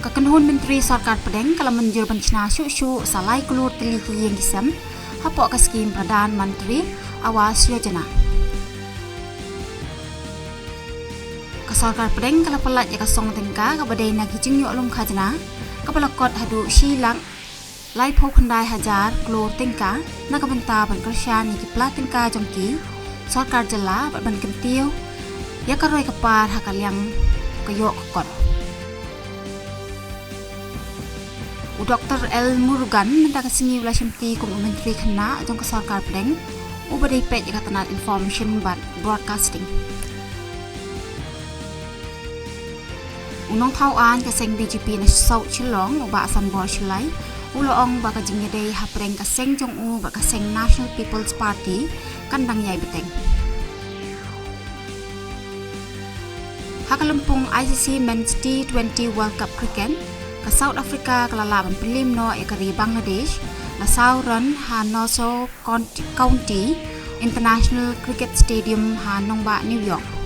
Kakenhun Menteri Sarkar Pedeng kalau menjur bencana syuk-syuk salai keluar teliti yang kisam hapok ke skim Perdana Menteri Awas Yojana. Sarkar Pedeng kalau pelat ya kasong tengka kabadai nagi jengyok lum khajana kapalakot hadu Shillong lai phok khandai hajar keluar tengka na kabenta ban kersyan ni plat tengka jongki Sarkar jela ban kentiu ya karoi kapar hakaliang kayok kot. Dr. L. Murugan minta kesengi wilayah syamti kum Menteri Kena jong ke Sarkar Pedeng ubadai pet jika tenat information but broadcasting. Unong tauan keseng BGP na South Shillong uba asan bor Shillai uloong baka jingyadai hapreng keseng jong baka keseng National People's Party kandang yai beteng. Hakalempung ICC Men's T20 World Cup Cricket ke South Africa kelala mempelim no ekari Bangladesh na sauran ha Nassau County International Cricket Stadium ha Nongba New York.